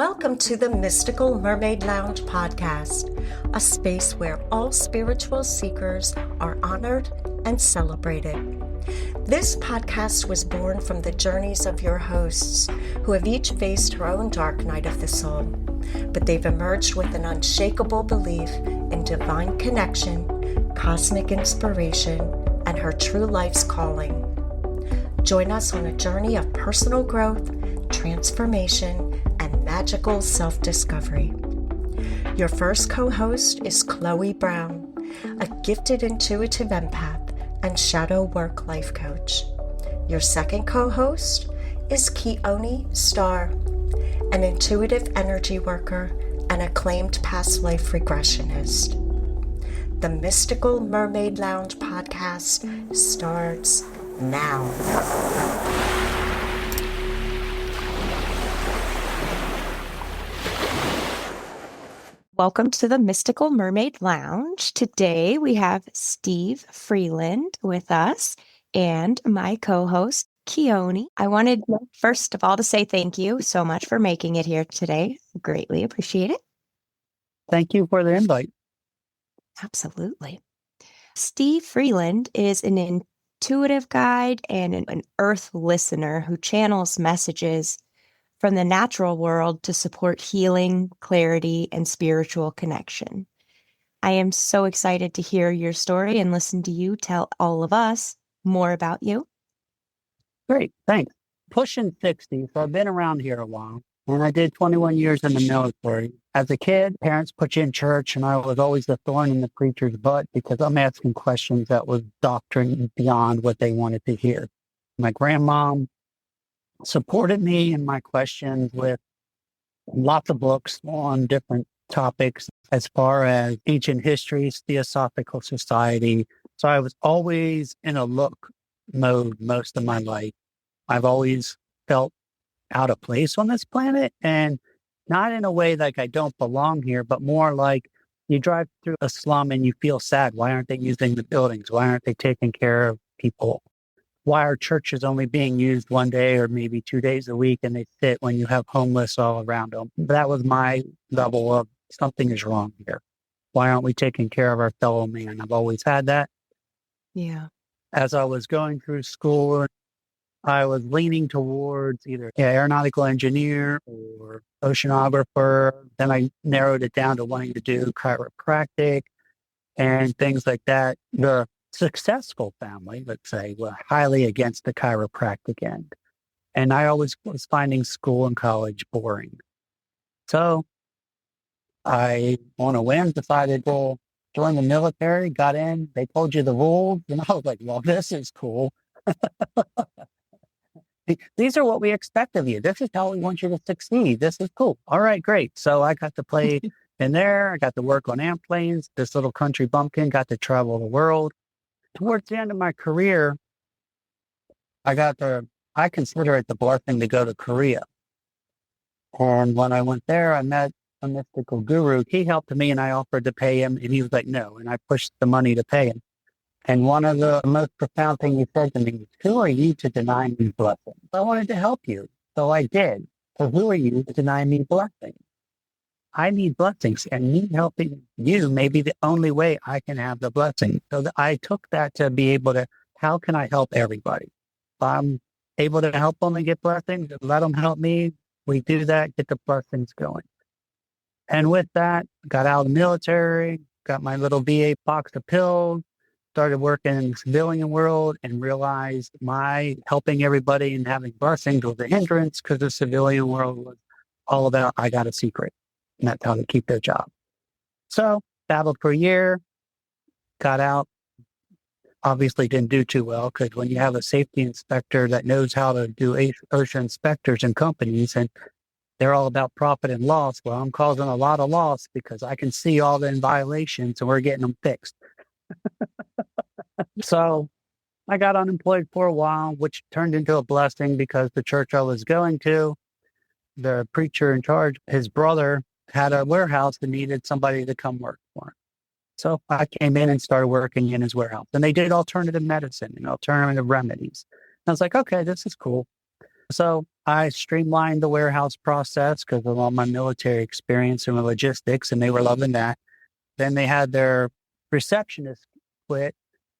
Welcome to the Mystical Mermaid Lounge podcast, a space where all spiritual seekers are honored and celebrated. This podcast was born from the journeys of your hosts, who have each faced her own dark night of the soul, but they've emerged with an unshakable belief in divine connection, cosmic inspiration, and her true life's calling. Join us on a journey of personal growth, transformation, and magical self-discovery. Your first co-host is Chloe Brown, a gifted intuitive empath and shadow work life coach. Your second co-host is Keone Starr, an intuitive energy worker and acclaimed past life regressionist. The Mystical Mermaid Lounge podcast starts now. Welcome to the Mystical Mermaid Lounge. Today we have Steve Freeland with us and my co-host, Keone. I wanted, first of all, to say thank you so much for making it here today. Greatly appreciate it. Thank you for the invite. Absolutely. Steve Freeland is an intuitive guide and an earth listener who channels messages from the natural world to support healing, clarity, and spiritual connection. I am so excited to hear your story and listen to you tell all of us more about you. Great, thanks. Pushing 60, so I've been around here a while. And I did 21 years in the military. As a kid, parents put you in church, and I was always the thorn in the preacher's butt because I'm asking questions that was doctrine beyond what they wanted to hear. My grandmom supported me in my questions with lots of books on different topics as far as ancient histories, Theosophical Society. So I was always in a look mode most of my life. I've always felt out of place on this planet, and not in a way like I don't belong here, but more like you drive through a slum and you feel sad. Why aren't they using the buildings? Why aren't they taking care of people? Why are churches only being used one day or maybe 2 days a week and they sit when you have homeless all around them? That was my level of something is wrong here. Why aren't we taking care of our fellow man? I've always had that. Yeah. As I was going through school, I was leaning towards either aeronautical engineer or oceanographer. Then I narrowed it down to wanting to do chiropractic and things like that. The successful family, let's say, were highly against the chiropractic end. And I always was finding school and college boring. So I, on a whim, decided to join the military, got in, they told you the rules, and I was like, well, this is cool. These are what we expect of you. This is how we want you to succeed. This is cool. All right, great. So I got to play in there. I got to work on airplanes. This little country bumpkin got to travel the world. Towards the end of my career, I consider it the blessing to go to Korea. And when I went there, I met a mystical guru. He helped me and I offered to pay him. And he was like, no. And I pushed the money to pay him. And one of the most profound things he said to me was, who are you to deny me blessings? I wanted to help you. So I did. So who are you to deny me blessings? I need blessings, and me helping you may be the only way I can have the blessing. So I took that to be able to, how can I help everybody? If I'm able to help them and get blessings, let them help me. We do that, get the blessings going. And with that, got out of the military, got my little VA box of pills, started working in the civilian world, and realized my helping everybody and having blessings was a hindrance because the civilian world was all about, I got a secret. And that's how they keep their job. So battled for a year, got out, obviously didn't do too well because when you have a safety inspector that knows how to do OSHA inspectors in companies and they're all about profit and loss, well, I'm causing a lot of loss because I can see all the violations and we're getting them fixed. So I got unemployed for a while, which turned into a blessing because the church I was going to, the preacher in charge, his brother had a warehouse that needed somebody to come work for him. So I came in and started working in his warehouse. And they did alternative medicine and alternative remedies. And I was like, okay, this is cool. So I streamlined the warehouse process because of all my military experience and logistics, and they were loving that. Then they had their receptionist quit.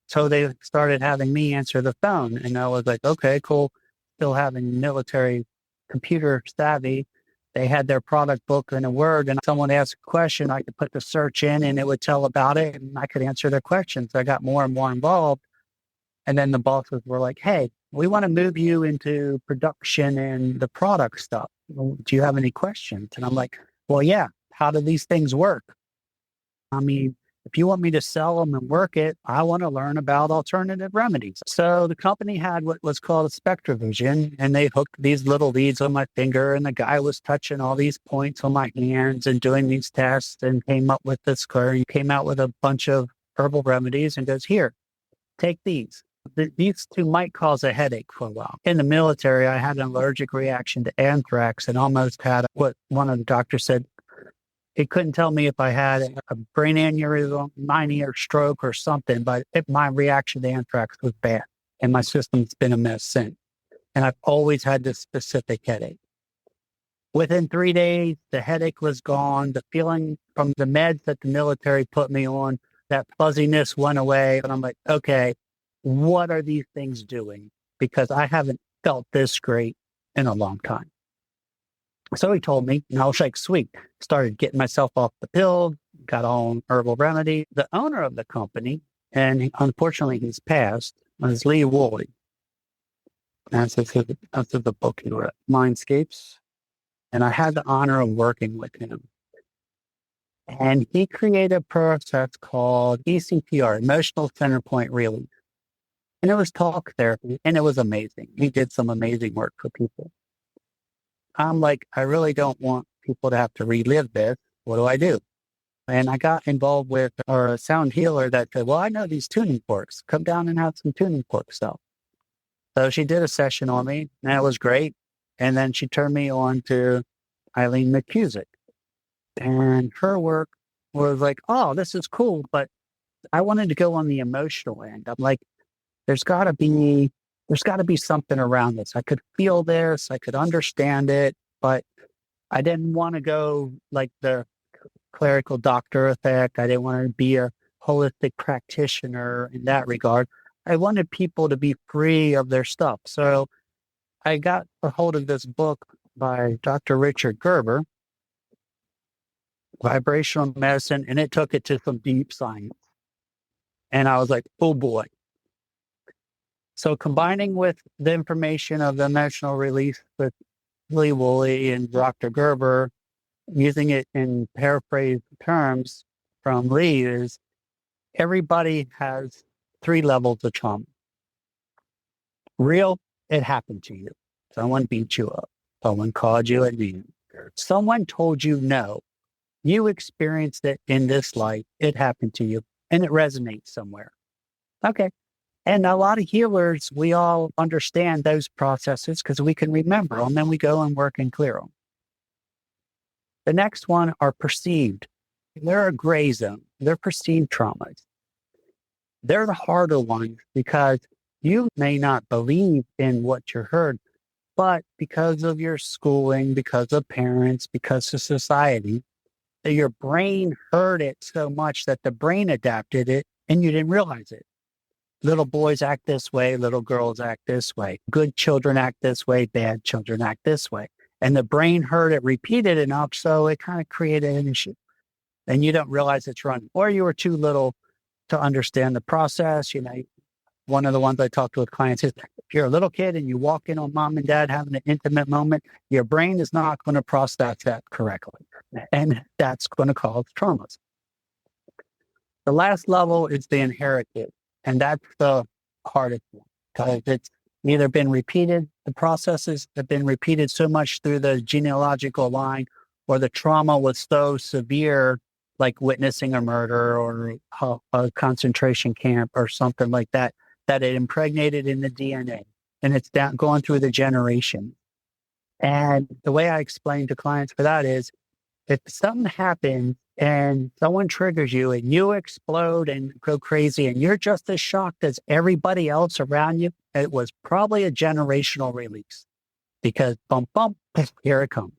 So they started having me answer the phone. And I was like, okay, cool. Still having military computer savvy. They had their product book in a Word, and someone asked a question, I could put the search in and it would tell about it, and I could answer their questions. I got more and more involved. And then the bosses were like, hey, we want to move you into production and the product stuff. Do you have any questions? And I'm like, well, yeah. How do these things work? I mean, if you want me to sell them and work it, I want to learn about alternative remedies. So the company had what was called a SpectraVision, and they hooked these little leads on my finger, and the guy was touching all these points on my hands and doing these tests and came up with this clear. He came out with a bunch of herbal remedies and goes, here, take these. These two might cause a headache for a while. In the military, I had an allergic reaction to anthrax and almost had what one of the doctors said. He couldn't tell me if I had a brain aneurysm, minor stroke or something, but my reaction to anthrax was bad. And my system's been a mess since. And I've always had this specific headache. Within 3 days, the headache was gone. The feeling from the meds that the military put me on, that fuzziness went away. And I'm like, okay, what are these things doing? Because I haven't felt this great in a long time. So he told me, and I was like, sweet. Started getting myself off the pill, got on herbal remedy. The owner of the company, and unfortunately he's passed, was Lee Woolley. That's the book he wrote, Mindscapes. And I had the honor of working with him. And he created a process called ECPR, Emotional Center Point Release. And it was talk therapy, and it was amazing. He did some amazing work for people. I'm like, I really don't want people to have to relive this. What do I do? And I got involved with a sound healer that said, well, I know these tuning forks. Come down and have some tuning fork stuff. So she did a session on me, and it was great. And then she turned me on to Eileen McCusick. And her work was like, oh, this is cool. But I wanted to go on the emotional end. I'm like, there's got to be something around this. I could feel this. I could understand it, but I didn't want to go like the clerical doctor effect. I didn't want to be a holistic practitioner in that regard. I wanted people to be free of their stuff. So I got a hold of this book by Dr. Richard Gerber, Vibrational Medicine, and it took it to some deep science. And I was like, oh boy. So combining with the information of the emotional release with Lee Woolley and Dr. Gerber, using it in paraphrased terms from Lee, is everybody has 3 levels of trauma. Real, it happened to you. Someone beat you up. Someone called you a demon. Someone told you no. You experienced it in this life. It happened to you, and it resonates somewhere. Okay. And a lot of healers, we all understand those processes because we can remember them, and we go and work and clear them. The next one are perceived. They're a gray zone. They're perceived traumas. They're the harder ones because you may not believe in what you heard, but because of your schooling, because of parents, because of society, your brain heard it so much that the brain adapted it and you didn't realize it. Little boys act this way, little girls act this way. Good children act this way, bad children act this way. And the brain heard it repeated enough, so it kind of created an issue. And you don't realize it's running. Or you were too little to understand the process. You know, one of the ones I talk to with clients is, if you're a little kid and you walk in on mom and dad having an intimate moment, your brain is not going to process that correctly. And that's going to cause traumas. The last level is the inherited. And that's the hardest one because it's either been repeated, the processes have been repeated so much through the genealogical line, or the trauma was so severe, like witnessing a murder or a concentration camp or something like that, that it impregnated in the DNA and it's going through the generation. And the way I explain to clients for that is, if something happens and someone triggers you and you explode and go crazy and you're just as shocked as everybody else around you, it was probably a generational release. because bump, bump, here it comes.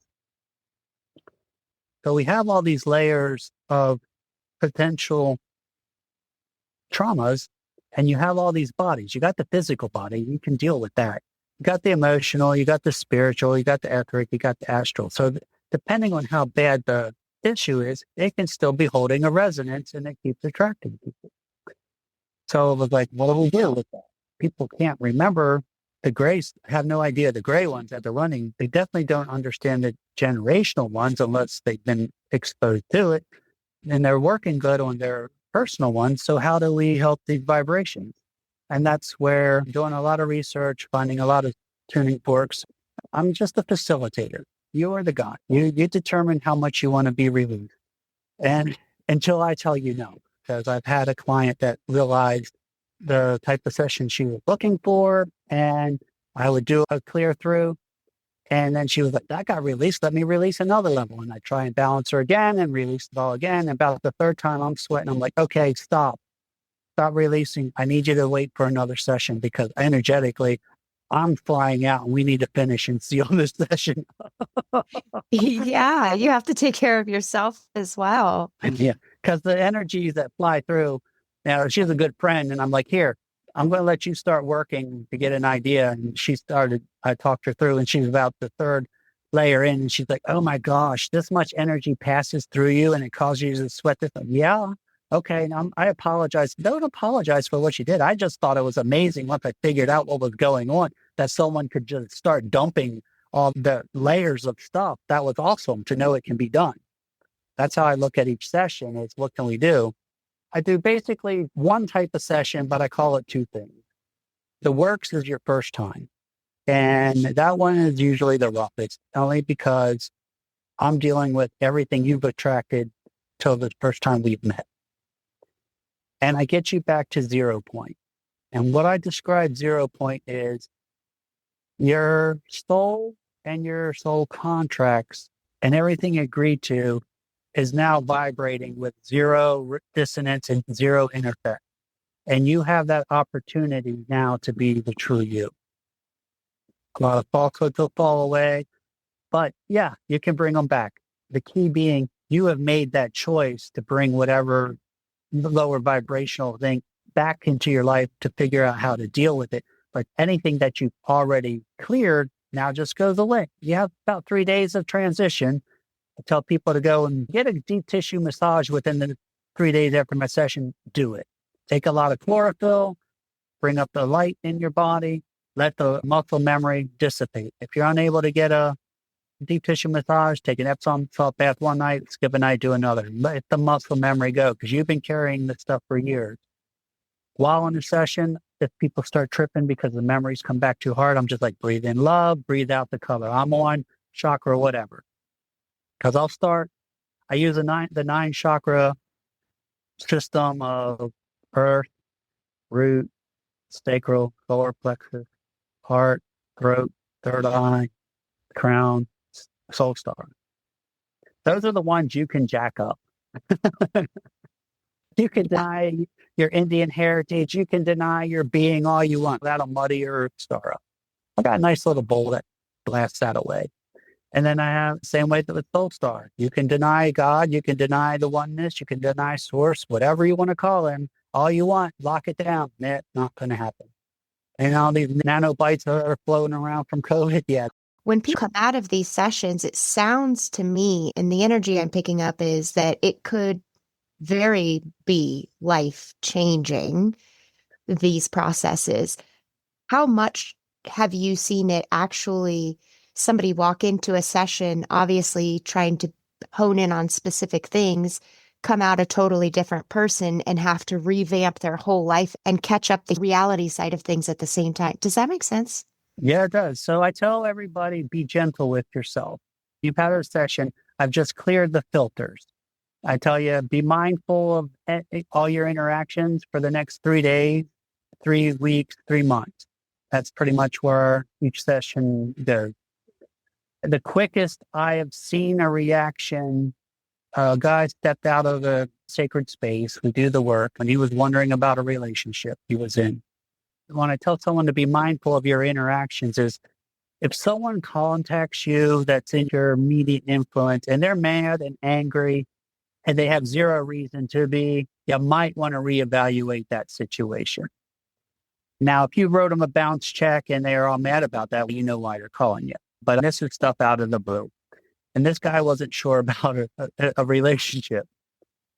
So we have all these layers of potential traumas, and you have all these bodies. You got the physical body, you can deal with that. You got the emotional, you got the spiritual, you got the etheric, you got the astral. So depending on how bad the issue is, it can still be holding a resonance and it keeps attracting people. So it was like, what do we do with that? People can't remember the grays, have no idea the gray ones that they're running. They definitely don't understand the generational ones unless they've been exposed to it. And they're working good on their personal ones. So how do we help these vibrations? And that's where I'm doing a lot of research, finding a lot of tuning forks. I'm just a facilitator. You are the God. You determine how much you want to be released. And until I tell you no, because I've had a client that realized the type of session she was looking for, and I would do a clear through. And then she was like, that got released. Let me release another level. And I try and balance her again and release it all again. And about the third time I'm sweating. I'm like, okay, stop releasing. I need you to wait for another session because energetically I'm flying out and we need to finish and seal this session. Yeah, you have to take care of yourself as well. Yeah, because the energies that fly through, now she's a good friend. And I'm like, here, I'm going to let you start working to get an idea. And she started, I talked her through and she was about the third layer in. And she's like, oh my gosh, this much energy passes through you and it causes you to sweat this. Yeah. Okay. Now I apologize. Don't apologize for what you did. I just thought it was amazing once I figured out what was going on, that someone could just start dumping all the layers of stuff. That was awesome to know it can be done. That's how I look at each session is what can we do? I do basically one type of session, but I call it two things. The works is your first time. And that one is usually the roughest, only because I'm dealing with everything you've attracted till the first time we've met. And I get you back to 0 point. And what I describe 0 point is your soul and your soul contracts and everything agreed to is now vibrating with zero dissonance and zero interference. And you have that opportunity now to be the true you. A lot of falsehoods will fall away, but yeah, you can bring them back. The key being you have made that choice to bring whatever lower vibrational thing back into your life to figure out how to deal with it. But anything that you've already cleared now just goes away. You have about 3 days of transition. I tell people to go and get a deep tissue massage within the 3 days after my session. Do it. Take a lot of chlorophyll, bring up the light in your body, let the muscle memory dissipate. If you're unable to get a deep tissue massage, take an Epsom salt bath one night, skip a night, do another. Let the muscle memory go because you've been carrying this stuff for years. While in the session, if people start tripping because the memories come back too hard, I'm just like, breathe in love, breathe out the color I'm on, chakra, whatever. Because I use the nine chakra system of earth, root, sacral, solar plexus, heart, throat, third eye, crown, soul star. Those are the ones you can jack up. You can deny your Indian heritage. You can deny your being all you want. That'll muddy your star up. I got a nice little bowl that blasts that away. And then I have the same way with Soul Star. You can deny God, you can deny the oneness, you can deny source, whatever you want to call him, all you want, lock it down. That's not going to happen. And all these nanobites are floating around from COVID yet. When people come out of these sessions, it sounds to me, and the energy I'm picking up is that it could very be life-changing, these processes. How much have you seen it actually, somebody walk into a session, obviously trying to hone in on specific things, come out a totally different person and have to revamp their whole life and catch up the reality side of things at the same time? Does that make sense? Yeah, it does. So I tell everybody, be gentle with yourself. You've had a session. I've just cleared the filters. I tell you, be mindful of all your interactions for the next 3 days, 3 weeks, 3 months. That's pretty much where each session goes. The quickest I have seen a reaction, a guy stepped out of a sacred space. We do the work when he was wondering about a relationship he was in. When I tell someone to be mindful of your interactions is If someone contacts you that's in your immediate influence and they're mad and angry and they have zero reason to be, you might want to reevaluate that situation. Now, if you wrote them a bounce check and they're all mad about that, well, you know why they're calling you. But this is stuff out of the blue. And this guy wasn't sure about a relationship.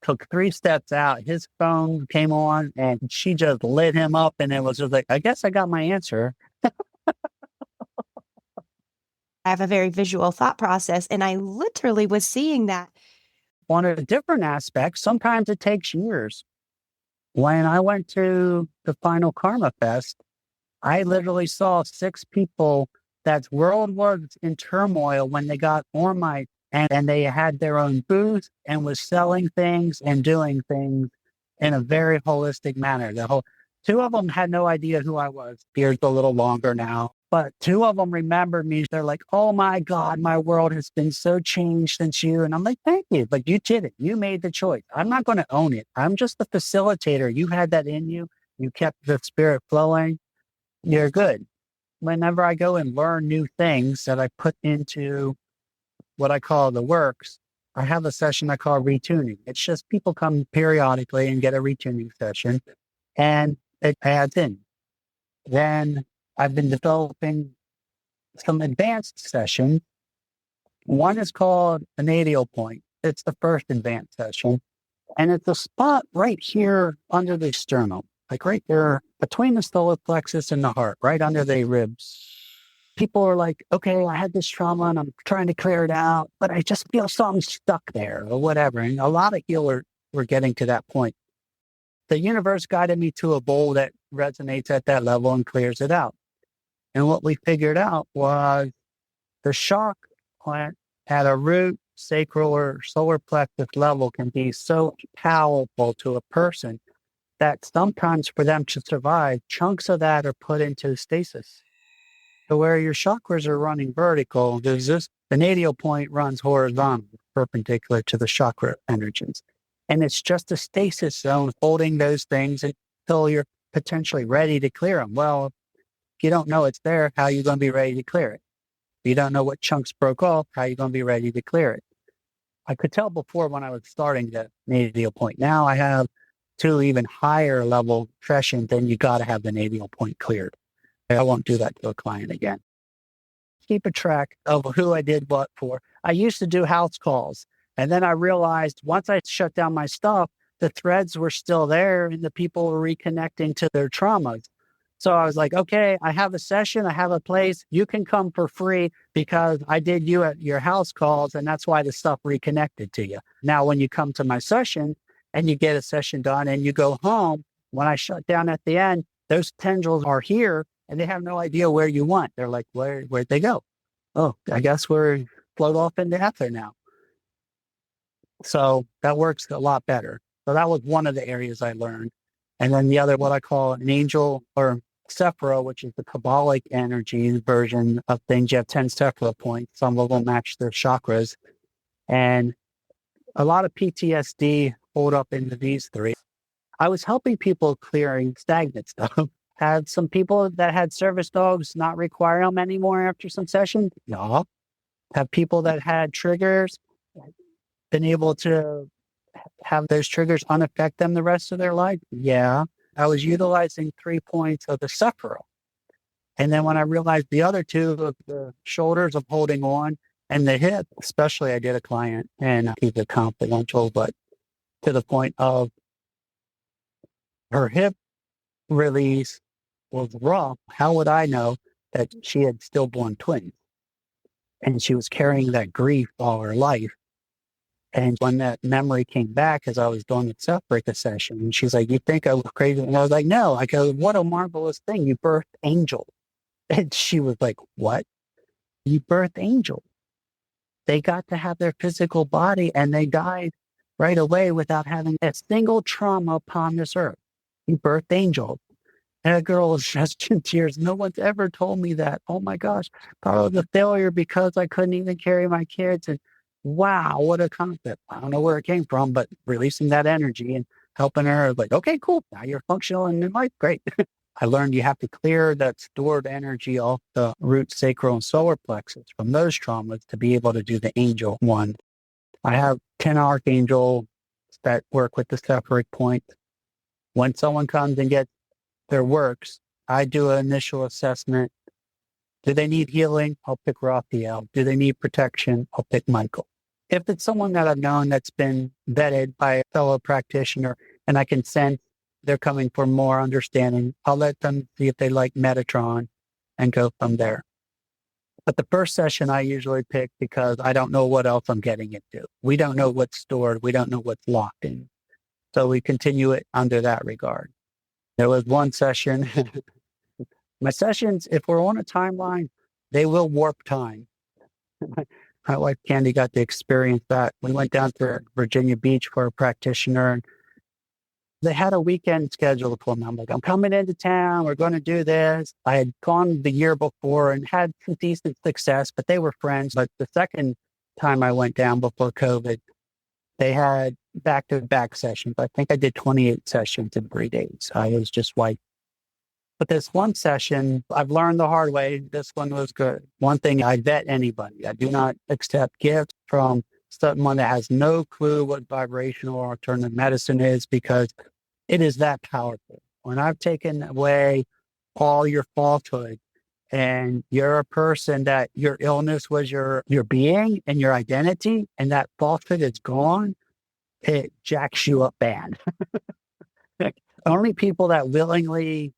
Took 3 steps out. His phone came on and she just lit him up. And it was just like, I guess I got my answer. I have a very visual thought process, and I literally was seeing that. On a different aspect, sometimes it takes years. When I went to the final Karma Fest, I literally saw 6 people that's world was in turmoil when they got Ormite and they had their own booth and was selling things and doing things in a very holistic manner. 2 of them had no idea who I was. Beard's a little longer now. But 2 of them remembered me. They're like, oh my God, my world has been so changed since you. And I'm like, thank you. But you did it. You made the choice. I'm not going to own it. I'm just the facilitator. You had that in you. You kept the spirit flowing. You're good. Whenever I go and learn new things that I put into what I call the works, I have a session I call retuning. It's just people come periodically and get a retuning session and it adds in. Then I've been developing some advanced sessions. One is called the nadial point. It's the first advanced session. And it's a spot right here under the sternum, like right there between the solar plexus and the heart, right under the ribs. People are like, okay, I had this trauma and I'm trying to clear it out, but I just feel something stuck there or whatever. And a lot of healers were getting to that point. The universe guided me to a bowl that resonates at that level and clears it out. And what we figured out was the shock plant at a root, sacral, or solar plexus level can be so powerful to a person that sometimes for them to survive, chunks of that are put into stasis. So where your chakras are running vertical, the nadial point runs horizontal, perpendicular to the chakra energies. And it's just a stasis zone holding those things until you're potentially ready to clear them. Well, if you don't know it's there, how are you going to be ready to clear it? If you don't know what chunks broke off, how are you going to be ready to clear it? I could tell before when I was starting the nadial point. Now I have 2 even higher level sessions, then you got to have the nadial point cleared. I won't do that to a client again. Keep a track of who I did what for. I used to do house calls. And then I realized once I shut down my stuff, the threads were still there and the people were reconnecting to their traumas. So I was like, okay, I have a session, I have a place, you can come for free because I did you at your house calls and that's why the stuff reconnected to you. Now, when you come to my session and you get a session done and you go home, when I shut down at the end, those tendrils are here and they have no idea where you went. They're like, where'd they go? Oh, I guess we're float off into ether now. So that works a lot better. So that was one of the areas I learned. And then the other, what I call an angel or Sephira, which is the Kabbalic energy version of things. You have 10 Sephira points. Some of them match their chakras. And a lot of PTSD hold up into these 3. I was helping people clearing stagnant stuff. Had some people that had service dogs not require them anymore after some sessions. Yeah. Have people that had triggers been able to have those triggers unaffect them the rest of their life? Yeah. I was utilizing 3 points of the Sephira. And then when I realized the other 2 of the shoulders of holding on and the hip, especially I did a client and I keep it confidential, but to the point of her hip release was rough. How would I know that she had stillborn twins? And she was carrying that grief all her life. And when that memory came back as I was doing the self-breaker session, and she's like, you think I was crazy? And I was like, no. I go, what a marvelous thing. You birthed angel. And she was like, what? You birthed angel. They got to have their physical body and they died right away without having a single trauma upon this earth. You birthed angel. And a girl was just in tears. No one's ever told me that. Oh my gosh, part of the failure because I couldn't even carry my kids. And wow, what a concept. I don't know where it came from, but releasing that energy and helping her, like, okay, cool. Now you're functional and in life. Great. I learned you have to clear that stored energy off the root, sacral, and solar plexus from those traumas to be able to do the angel one. I have 10 archangels that work with the separate point. When someone comes and gets their works, I do an initial assessment. Do they need healing? I'll pick Raphael. Do they need protection? I'll pick Michael. If it's someone that I've known that's been vetted by a fellow practitioner and I can sense they're coming for more understanding, I'll let them see if they like Metatron and go from there. But the first session I usually pick because I don't know what else I'm getting into. We don't know what's stored. We don't know what's locked in. So we continue it under that regard. There was one session. My sessions, if we're on a timeline, they will warp time. My wife Candy got to experience that. We went down to Virginia Beach for a practitioner, and they had a weekend scheduled for me. I'm like, I'm coming into town. We're going to do this. I had gone the year before and had some decent success, but they were friends. But the second time I went down before COVID, they had back-to-back sessions. I think I did 28 sessions in 3 days. I was just wiped. But this one session, I've learned the hard way. This one was good. One thing, I vet anybody. I do not accept gifts from someone that has no clue what vibrational or alternative medicine is, because it is that powerful. When I've taken away all your falsehood and you're a person that your illness was your being and your identity, and that falsehood is gone, it jacks you up bad. Only people that willingly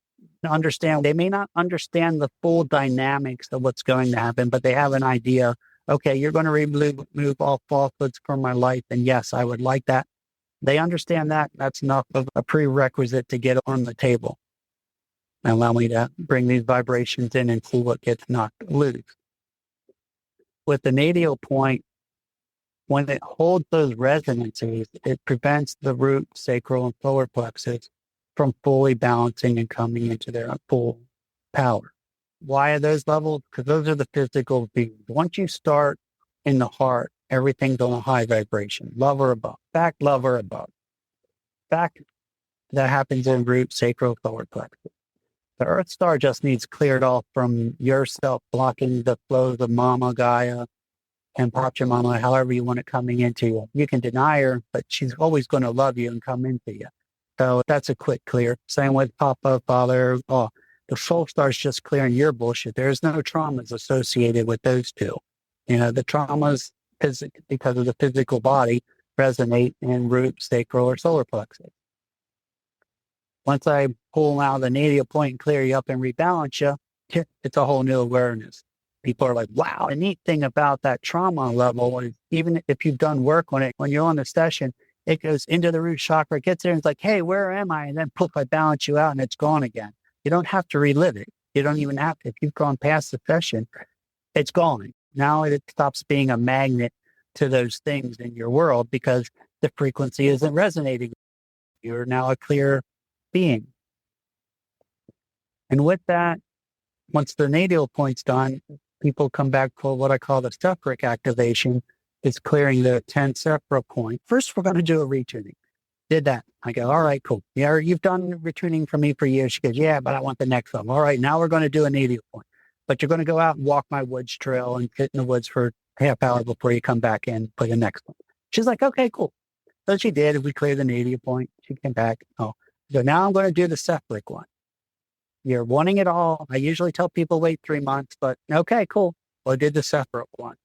understand, they may not understand the full dynamics of what's going to happen, but they have an idea. Okay, you're going to remove all falsehoods from my life. And yes, I would like that. They understand that. That's enough of a prerequisite to get on the table and allow me to bring these vibrations in and see what gets knocked loose. With the nadial point, when it holds those resonances, it prevents the root, sacral, and solar plexus from fully balancing and coming into their full power. Why are those levels? Because those are the physical beings. Once you start in the heart, everything's on a high vibration, love or above. Fact, love or above. Fact, that happens in root, sacral, solar plexus. The Earth star just needs cleared off from yourself, blocking the flows of Mama Gaia and Pachamama, however you want it coming into you. You can deny her, but she's always going to love you and come into you. So that's a quick clear. Same with Papa, Father. Oh, the soul star's just clearing your bullshit. There's no traumas associated with those two. The traumas, because of the physical body, resonate in root, sacral, or solar plexus. Once I pull out the nadial point and clear you up and rebalance you, it's a whole new awareness. People are like, wow, the neat thing about that trauma level is even if you've done work on it, when you're on the session, it goes into the root chakra, it gets there, and it's like, hey, where am I? And then poof, I balance you out and it's gone again. You don't have to relive it. You don't even have to. If you've gone past the session, it's gone. Now it stops being a magnet to those things in your world because the frequency isn't resonating. You're now a clear being. And with that, once the nadial point's done, people come back for what I call the separate activation. It's clearing the 10 separate point. First, we're going to do a retuning. Did that. I go, all right, cool. Yeah, you've done retuning for me for years. She goes, yeah, but I want the next one. All right, now we're going to do a nadial point. But you're going to go out and walk my woods trail and sit in the woods for a half hour before you come back in for the next one. She's like, okay, cool. So she did. We cleared the nadial point. She came back. Oh, so now I'm going to do the separate one. You're wanting it all. I usually tell people wait 3 months, but okay, cool. Well, I did the separate one.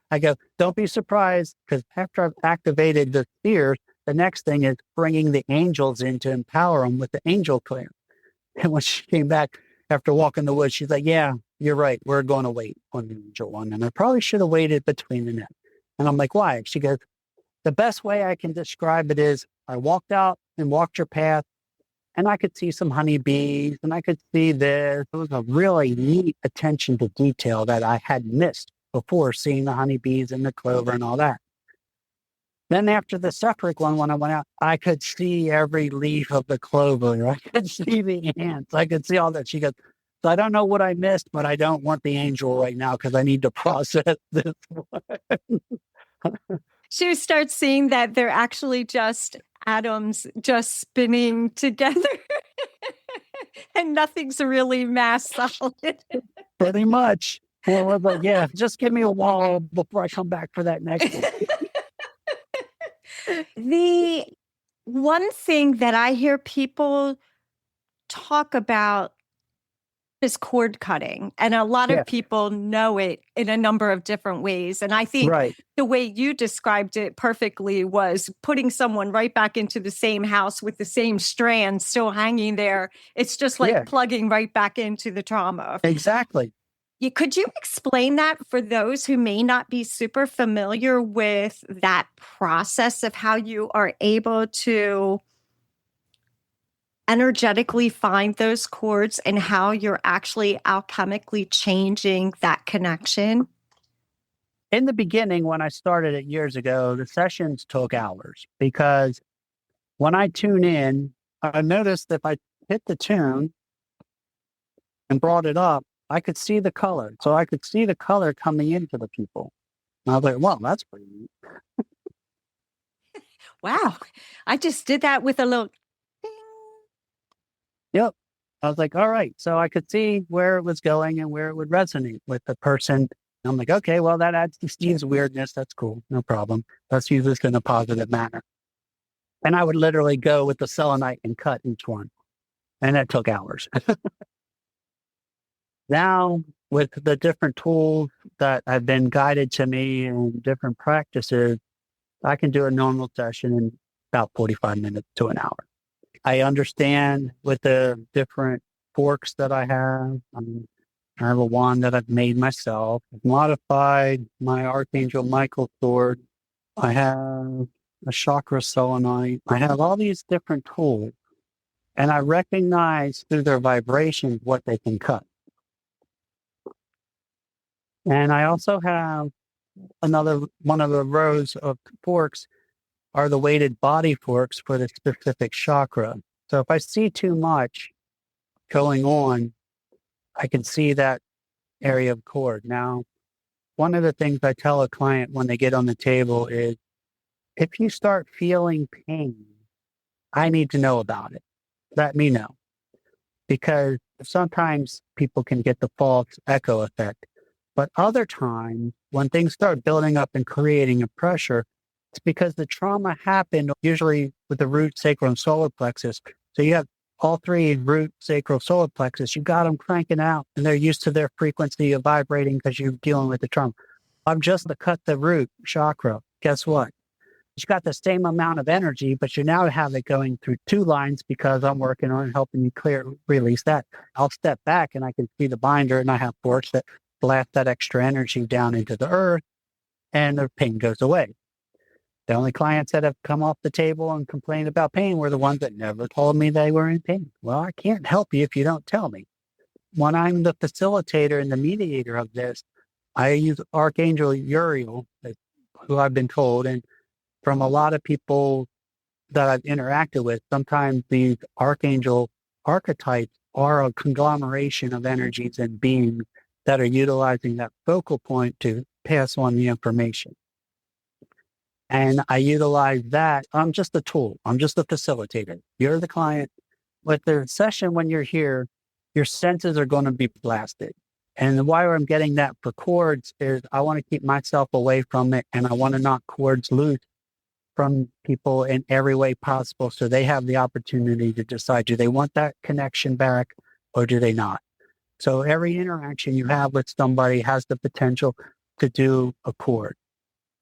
I go, don't be surprised, because after I've activated the spheres, the next thing is bringing the angels in to empower them with the angel clear. And when she came back after walking the woods, she's like, yeah, you're right. We're going to wait on the angel one. And I probably should have waited between the net. And I'm like, why? She goes, the best way I can describe it is I walked out and walked your path, and I could see some honeybees, and I could see this. It was a really neat attention to detail that I had missed before, seeing the honeybees and the clover and all that. Then after the separate one, when I went out, I could see every leaf of the clover. I could see the ants. I could see all that. She goes, so I don't know what I missed, but I don't want the angel right now because I need to process this one. She starts seeing that they're actually just atoms just spinning together. And nothing's really mass solid. Pretty much. Well, I was like, yeah, just give me a wall before I come back for that next one. The one thing that I hear people talk about is cord cutting. And a lot Yeah, of people know it in a number of different ways. And I think right. the way you described it perfectly was putting someone right back into the same house with the same strand still hanging there. It's just like Yeah, plugging right back into the trauma. exactly. Could you explain that for those who may not be super familiar with that process of how you are able to energetically find those chords and how you're actually alchemically changing that connection? In the beginning, when I started it years ago, the sessions took hours because when I tune in, I noticed if I hit the tune and brought it up, I could see the color. So I could see the color coming into the people. And I was like, well, that's pretty neat. Wow. I just did that with a little ding. Yep. I was like, all right. So I could see where it was going and where it would resonate with the person. And I'm like, okay, well, that adds to Steve's weirdness. That's cool. No problem. Let's use this in a positive manner. And I would literally go with the selenite and cut each one. And it took hours. Now, with the different tools that have been guided to me and different practices, I can do a normal session in about 45 minutes to an hour. I understand with the different forks that I have. I have a wand that I've made myself. I've modified my Archangel Michael sword. I have a chakra selenite. I have all these different tools, and I recognize through their vibrations what they can cut. And I also have another one of the rows of forks are the weighted body forks for the specific chakra. So if I see too much going on, I can see that area of cord. Now, one of the things I tell a client when they get on the table is, if you start feeling pain, I need to know about it. Let me know. Because sometimes people can get the false echo effect. But other times, when things start building up and creating a pressure, it's because the trauma happened usually with the root, sacral, and solar plexus. So you have all three root, sacral, solar plexus. You got them cranking out, and they're used to their frequency of vibrating because you're dealing with the trauma. I'm just to cut the root chakra. Guess what? You got the same amount of energy, but you now have it going through two lines because I'm working on helping you release that. I'll step back and I can see the binder, and I have forks that blast that extra energy down into the earth, and the pain goes away. The only clients that have come off the table and complained about pain were the ones that never told me they were in pain. Well, I can't help you if you don't tell me. When I'm the facilitator and the mediator of this, I use Archangel Uriel, who I've been told, and from a lot of people that I've interacted with, sometimes these archangel archetypes are a conglomeration of energies and beings that are utilizing that focal point to pass on the information. And I utilize that. I'm just a tool. I'm just a facilitator. You're the client. With the session, when you're here, your senses are going to be blasted. And why I'm getting that for chords is I want to keep myself away from it, and I want to knock chords loose from people in every way possible so they have the opportunity to decide, do they want that connection back or do they not? So every interaction you have with somebody has the potential to do a chord.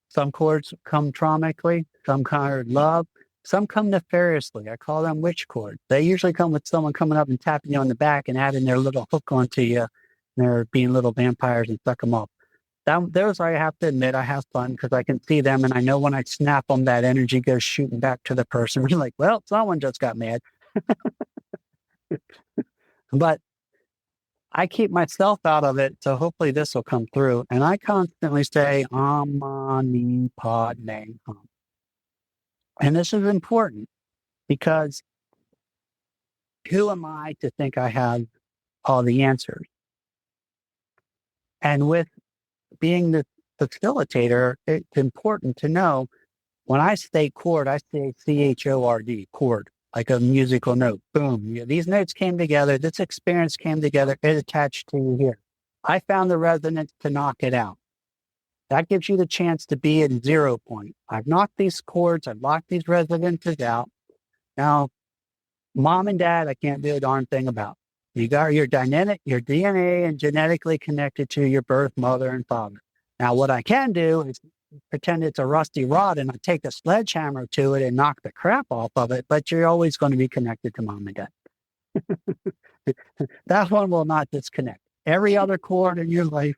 Some chords come traumically, some come love, some come nefariously. I call them witch chords. They usually come with someone coming up and tapping you on the back and adding their little hook onto you. And they're being little vampires and suck them up. Those, I have to admit, I have fun because I can see them, and I know when I snap them, that energy goes shooting back to the person. We're like, well, someone just got mad. But I keep myself out of it, so hopefully this will come through. And I constantly say, Mani Padme Hum. And this is important because who am I to think I have all the answers? And with being the facilitator, it's important to know when I say chord, I say CHORD, chord. like a musical note. Boom. Yeah, these notes came together. This experience came together. It attached to you here. I found the resonance to knock it out. That gives you the chance to be at 0 point. I've knocked these chords. I've locked these resonances out. Now, mom and dad, I can't do a darn thing about. You got your DNA and genetically connected to your birth mother and father. Now, what I can do is pretend it's a rusty rod and I take a sledgehammer to it and knock the crap off of it, but you're always going to be connected to mom and dad. That one will not disconnect. Every other chord in your life,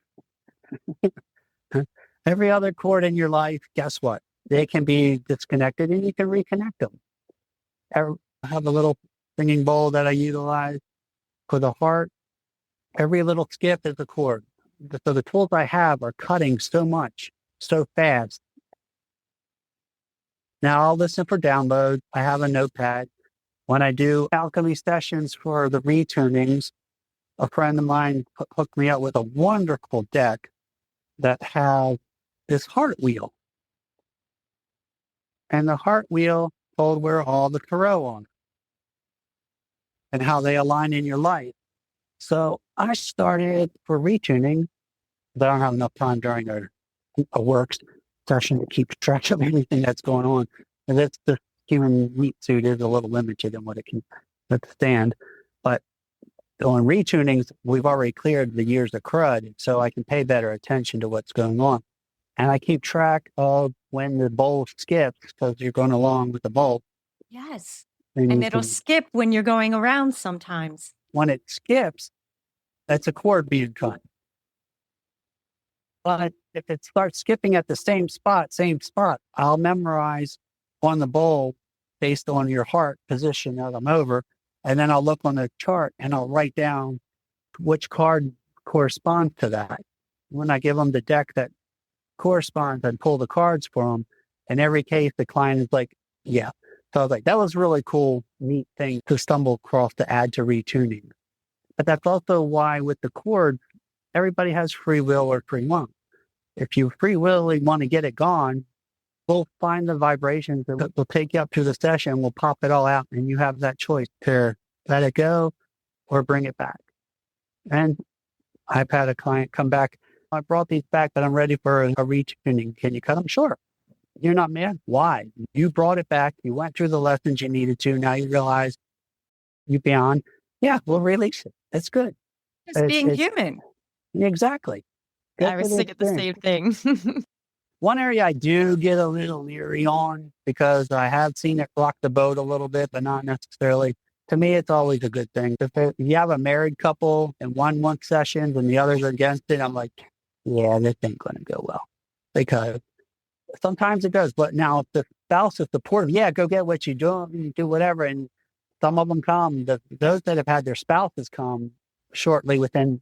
guess what? They can be disconnected and you can reconnect them. I have a little singing bowl that I utilize for the heart. Every little skip is a chord. So the tools I have are cutting so much, so fast. Now I'll listen for downloads. I have a notepad. When I do alchemy sessions for the retunings, a friend of mine hooked me up with a wonderful deck that has this heart wheel. And the heart wheel told where all the tarot on it and how they align in your life. So I started for retuning, but I don't have enough time during a work session to keep track of everything that's going on. And that's the human meat suit is a little limited in what it can withstand. But on retunings, we've already cleared the years of crud, so I can pay better attention to what's going on. And I keep track of when the bowl skips because you're going along with the bowl. Yes. And And it'll skip when you're going around sometimes. when it skips, that's a chord being cut. But if it starts skipping at the same spot, I'll memorize on the bowl based on your heart position that I'm over. And then I'll look on the chart and I'll write down which card corresponds to that. When I give them the deck that corresponds, I pull the cards for them. In every case, the client is like, yeah. So I was like, that was really cool, neat thing to stumble across to add to retuning. But that's also why with the chords, everybody has free will or free will. If you free willingly want to get it gone, we'll find the vibrations that will take you up to the session. We'll pop it all out and you have that choice to let it go or bring it back. And I've had a client come back. I brought these back, but I'm ready for a retuning. Can you cut them? Sure. You're not mad. Why? You brought it back. You went through the lessons you needed to. Now you realize you're beyond. Yeah, we'll release it. It's good. Just being human. Exactly. I was thinking the same thing. One area I do get a little leery on because I have seen it rock the boat a little bit, but not necessarily. To me, it's always a good thing. If you have a married couple and one wants sessions and the others are against it, I'm like, yeah, this ain't going to go well. Because sometimes it does. But now if the spouse is supportive, yeah, go get what you do whatever. And some of them come. Those that have had their spouses come shortly within,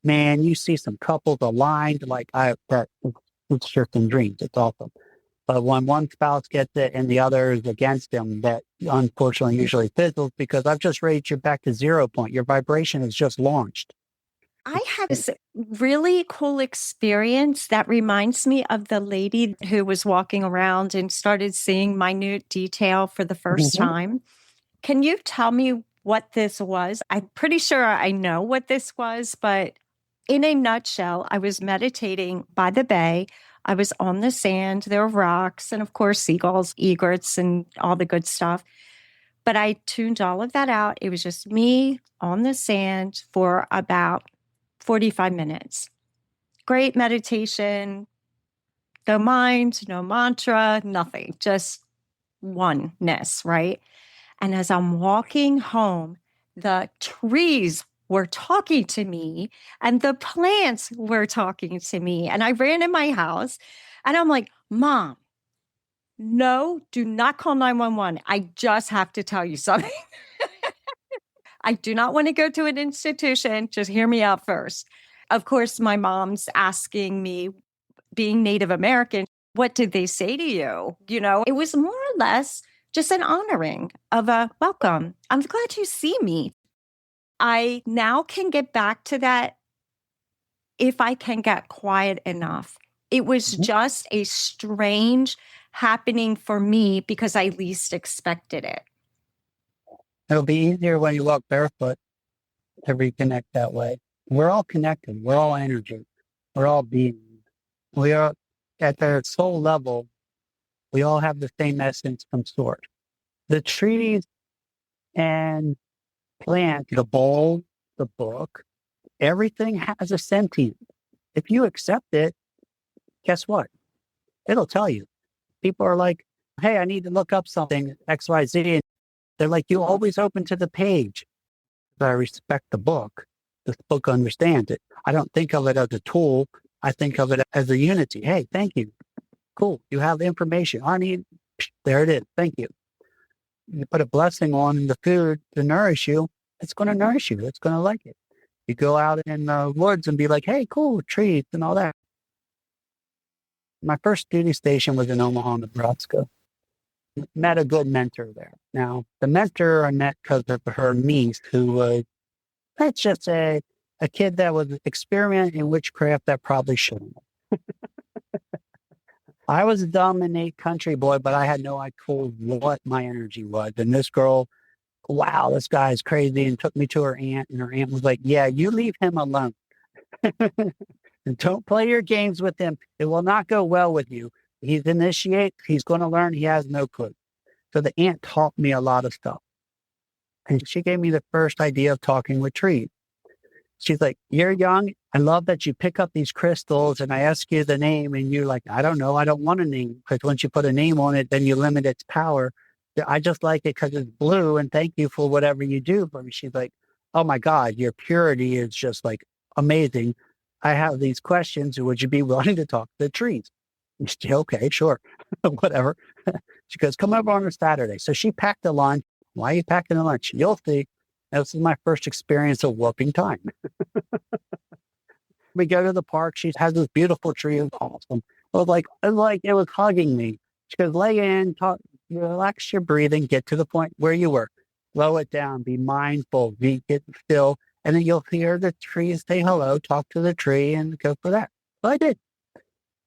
man, you see some couples aligned like it's just in dreams. It's awesome. But when one spouse gets it and the other is against them, that unfortunately usually fizzles because I've just raised you back to 0 point. Your vibration is just launched. I had this really cool experience that reminds me of the lady who was walking around and started seeing minute detail for the first time. Can you tell me what this was? I'm pretty sure I know what this was, but in a nutshell, I was meditating by the bay. I was on the sand. There were rocks and, of course, seagulls, egrets, and all the good stuff. But I tuned all of that out. It was just me on the sand for about 45 minutes. Great meditation. No mind, no mantra, nothing. Just oneness, right? And as I'm walking home, the trees were talking to me and the plants were talking to me. And I ran in my house and I'm like, Mom, no, do not call 911. I just have to tell you something. I do not want to go to an institution. Just hear me out first. Of course, my mom's asking me, being Native American, what did they say to you? You know, it was more or less just an honoring of a welcome. I'm glad you see me. I now can get back to that if I can get quiet enough. It was just a strange happening for me because I least expected it. It'll be easier when you walk barefoot to reconnect that way. We're all connected. We're all energy. We're all beings. We are at their soul level. We all have the same essence from source. The trees and plants, the bowl, the book, everything has a sentience. If you accept it, guess what? It'll tell you. People are like, hey, I need to look up something, XYZ. And they're like, you always open to the page. I respect the book. This book understands it. I don't think of it as a tool. I think of it as a unity. Hey, thank you. Cool. You have the information. I need, there it is. Thank you. You put a blessing on the food to nourish you. It's going to nourish you. It's going to like it. You go out in the woods and be like, hey, cool, trees and all that. My first duty station was in Omaha, Nebraska. Met a good mentor there. Now, the mentor I met because of her niece, who was, let's just say, a kid that was experimenting in witchcraft that probably shouldn't. I was a dominate country boy, but I had no idea what my energy was. And this girl, wow, this guy's crazy, and took me to her aunt. And her aunt was like, yeah, you leave him alone. And don't play your games with him. It will not go well with you. He's initiate. He's going to learn. He has no clue. So the aunt taught me a lot of stuff. And she gave me the first idea of talking with trees. She's like, you're young. I love that you pick up these crystals and I ask you the name and you're like, I don't know. I don't want a name, because once you put a name on it, then you limit its power. I just like it because it's blue and thank you for whatever you do for me. She's like, oh my God, your purity is just like amazing. I have these questions. Would you be willing to talk to the trees? And she's okay, sure, whatever. She goes, come over on a Saturday. So she packed a lunch. Why are you packing a lunch? You'll see. This is my first experience of warping time. We go to the park. She has this beautiful tree. It was awesome. It was hugging me. She goes, lay in, talk, relax your breathing, get to the point where you were. Slow it down, be mindful, get still. And then you'll hear the tree say hello, talk to the tree, and go for that. So I did.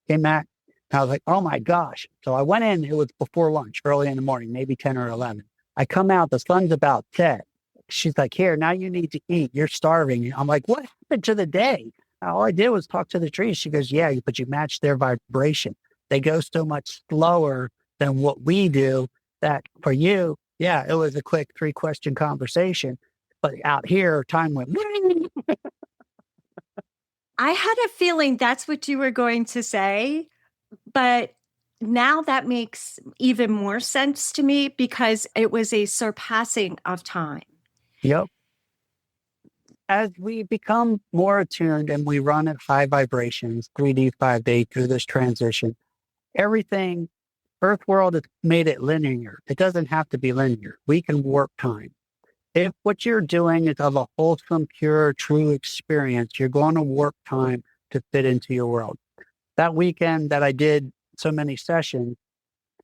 Came back. I was like, oh my gosh. So I went in. It was before lunch, early in the morning, maybe 10 or 11. I come out. The sun's about set. She's like, here, now you need to eat. You're starving. I'm like, what happened to the day? All I did was talk to the trees. She goes, yeah, but you match their vibration. They go so much slower than what we do that for you, yeah, it was a quick 3-question conversation. But out here, time went. I had a feeling that's what you were going to say, but now that makes even more sense to me because it was a surpassing of time. Yep. As we become more attuned and we run at high vibrations, 3D, 5D, through this transition, everything, Earth world has made it linear. It doesn't have to be linear. We can warp time. If what you're doing is of a wholesome, pure, true experience, you're going to warp time to fit into your world. That weekend that I did so many sessions,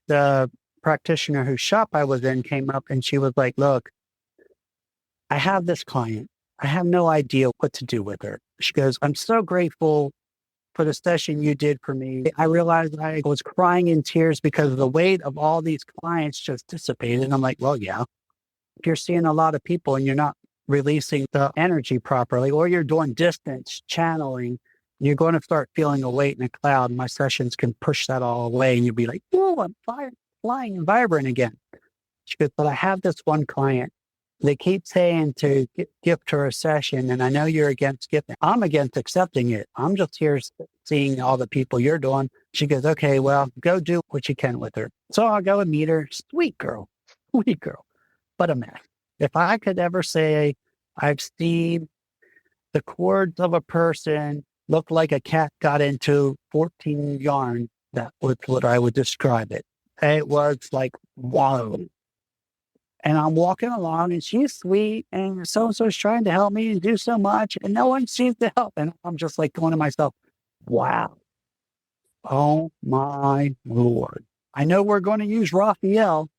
the practitioner whose shop I was in came up and she was like, look, I have this client. I have no idea what to do with her. She goes, I'm so grateful for the session you did for me. I realized I was crying in tears because the weight of all these clients just dissipated. And I'm like, well, yeah. If you're seeing a lot of people and you're not releasing the energy properly, or you're doing distance channeling, you're going to start feeling a weight in a cloud. My sessions can push that all away and you'll be like, oh, I'm flying and vibrant again. She goes, but I have this one client. They keep saying to gift her a session, and I know you're against gifting. I'm against accepting it. I'm just here seeing all the people you're doing. She goes, okay, well, go do what you can with her. So I'll go and meet her. Sweet girl, but a mess. If I could ever say I've seen the chords of a person look like a cat got into 14 yarn, that was what I would describe it. It was like, wow. And I'm walking along and she's sweet and so-and-so's trying to help me and do so much and no one seems to help. And I'm just like going to myself, wow. Oh my Lord. I know we're going to use Raphael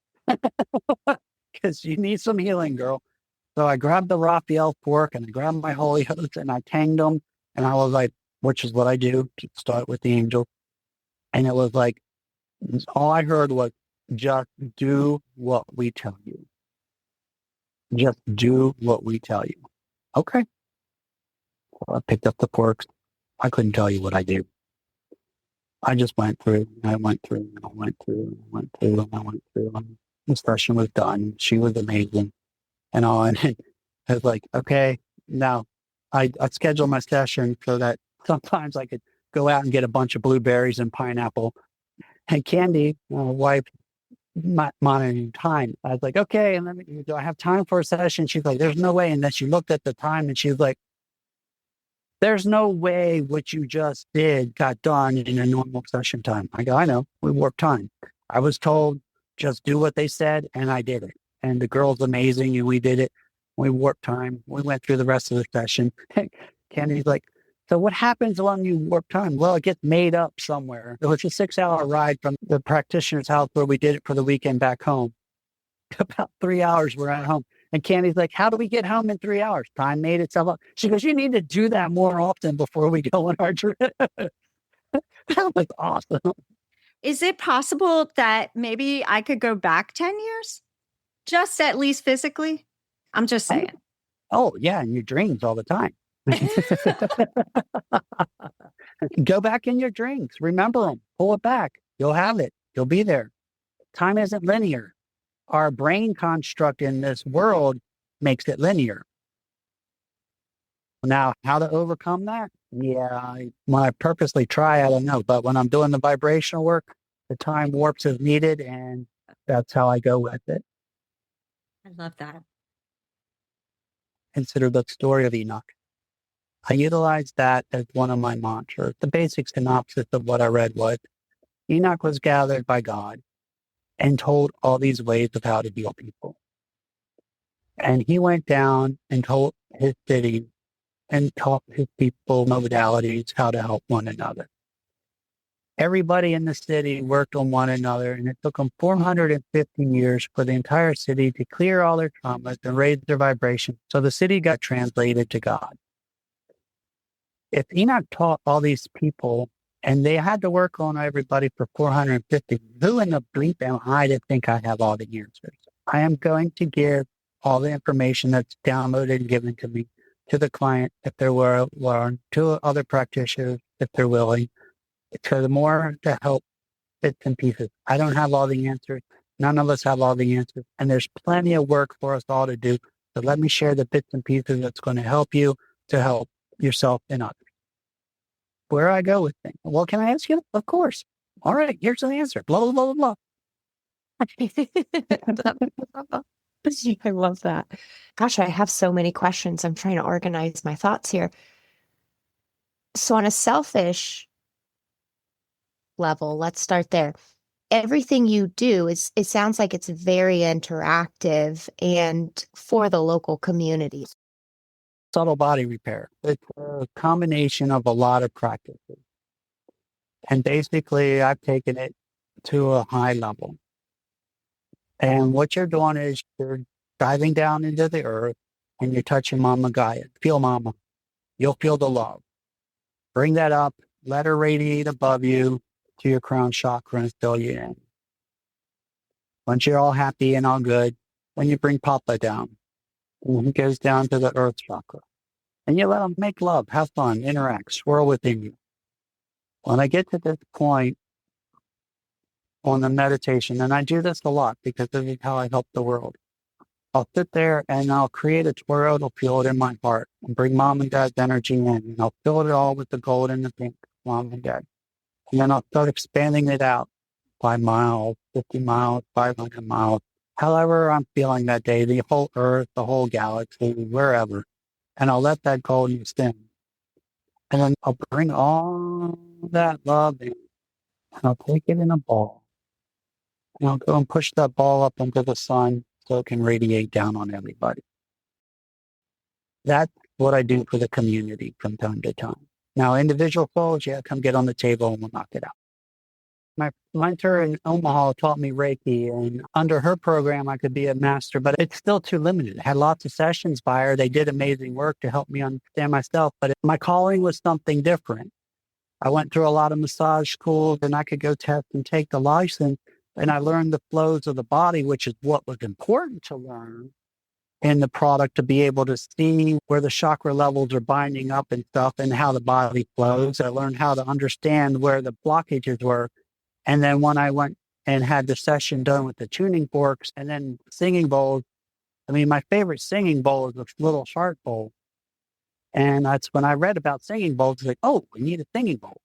because you need some healing, girl. So I grabbed the Raphael fork and I grabbed my holy host and I tanged them. And I was like, which is what I do, start with the angel. And it was like, all I heard was, just do what we tell you. Just do what we tell you. Okay. So I picked up the quirks. I couldn't tell you what I do. I just went through, and I went through, and I went through, and I went through, and I went through. And the session was done. She was amazing. And all. And I was like, okay, now I scheduled my session so that sometimes I could go out and get a bunch of blueberries and pineapple. And Candy, my wife, monitoring time. I was like, okay, and do I have time for a session? She's like, there's no way. And then she looked at the time and she's like, there's no way what you just did got done in a normal session time. I go, I know, we warp time. I was told just do what they said, and I did it. And the girl's amazing, and we did it. We warped time. We went through the rest of the session. Candy's like, so what happens when you warp time? Well, it gets made up somewhere. It was a 6-hour ride from the practitioner's house where we did it for the weekend back home. About 3 hours we're at home. And Candy's like, how do we get home in 3 hours? Time made itself up. She goes, you need to do that more often before we go on our trip. That was awesome. Is it possible that maybe I could go back 10 years? Just at least physically? I'm just saying. Oh, yeah, in your dreams all the time. Go back in your dreams. Remember them. Pull it back. You'll have it. You'll be there. Time isn't linear. Our brain construct in this world makes it linear. Now, how to overcome that? Yeah, when I purposely try, I don't know. But when I'm doing the vibrational work, the time warps as needed, and that's how I go with it. I love that. Consider the story of Enoch. I utilized that as one of my mantras. The basic synopsis of what I read was, Enoch was gathered by God and told all these ways of how to heal people. And he went down and told his city and taught his people modalities how to help one another. Everybody in the city worked on one another, and it took them 450 years for the entire city to clear all their traumas and raise their vibration. So the city got translated to God. If Enoch taught all these people and they had to work on everybody for 450, who in the bleep am I to think I have all the answers? I am going to give all the information that's downloaded and given to me to the client if they're willing, to other practitioners if they're willing, to the more to help bits and pieces. I don't have all the answers. None of us have all the answers. And there's plenty of work for us all to do. So let me share the bits and pieces that's going to help you to help yourself and others. Where I go with things. Well, can I ask you? Of course. All right, here's the answer. Blah, blah, blah, blah, blah. I love that. Gosh, I have so many questions. I'm trying to organize my thoughts here. So on a selfish level, let's start there. Everything you do it sounds like it's very interactive and for the local community. Subtle body repair. It's a combination of a lot of practices. And basically, I've taken it to a high level. And what you're doing is you're diving down into the earth and you're touching Mama Gaia. Feel Mama. You'll feel the love. Bring that up. Let her radiate above you to your crown chakra and fill you in. Once you're all happy and all good, then you bring Papa down. And he goes down to the earth chakra. And you let him make love, have fun, interact, swirl within you. When I get to this point on the meditation, and I do this a lot because this is how I help the world, I'll sit there and I'll create a toroidal field in my heart and bring Mom and Dad's energy in. And I'll fill it all with the gold and the pink, Mom and Dad. And then I'll start expanding it out 5 miles, 50 miles, 500 miles, however I'm feeling that day, the whole earth, the whole galaxy, wherever. And I'll let that golden extend. And then I'll bring all that love in. And I'll take it in a ball. And I'll go and push that ball up into the sun so it can radiate down on everybody. That's what I do for the community from time to time. Now, individual souls, yeah, come get on the table and we'll knock it out. My mentor in Omaha taught me Reiki, and under her program, I could be a master, but it's still too limited. I had lots of sessions by her. They did amazing work to help me understand myself, but my calling was something different. I went through a lot of massage schools, and I could go test and take the license, and I learned the flows of the body, which is what was important to learn. in the product to be able to see where the chakra levels are binding up and stuff and how the body flows. I learned how to understand where the blockages were. And then when I went and had the session done with the tuning forks and then singing bowls, I mean, my favorite singing bowl is a little heart bowl. And that's when I read about singing bowls, it's like, oh, we need a singing bowl.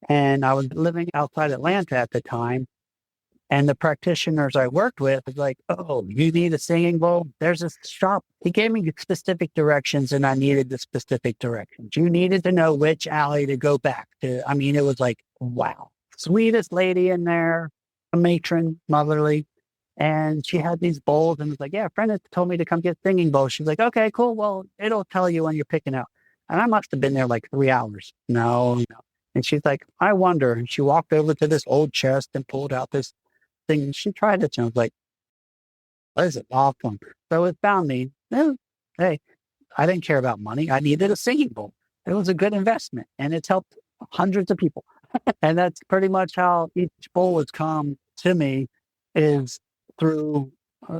And I was living outside Atlanta at the time. And the practitioners I worked with was like, oh, you need a singing bowl? There's a shop. He gave me specific directions and I needed the specific directions. You needed to know which alley to go back to. I mean, it was like, wow. Sweetest lady in there, a matron, motherly. And she had these bowls and was like, yeah, a friend had told me to come get singing bowls. She's like, okay, cool. Well, it'll tell you when you're picking out. And I must have been there like 3 hours. No. And she's like, I wonder. And she walked over to this old chest and pulled out this thing. She tried it and I was like, what is it? Awesome. So it found me. No, hey, I didn't care about money. I needed a singing bowl. It was a good investment and it's helped hundreds of people. And that's pretty much how each bowl has come to me, is through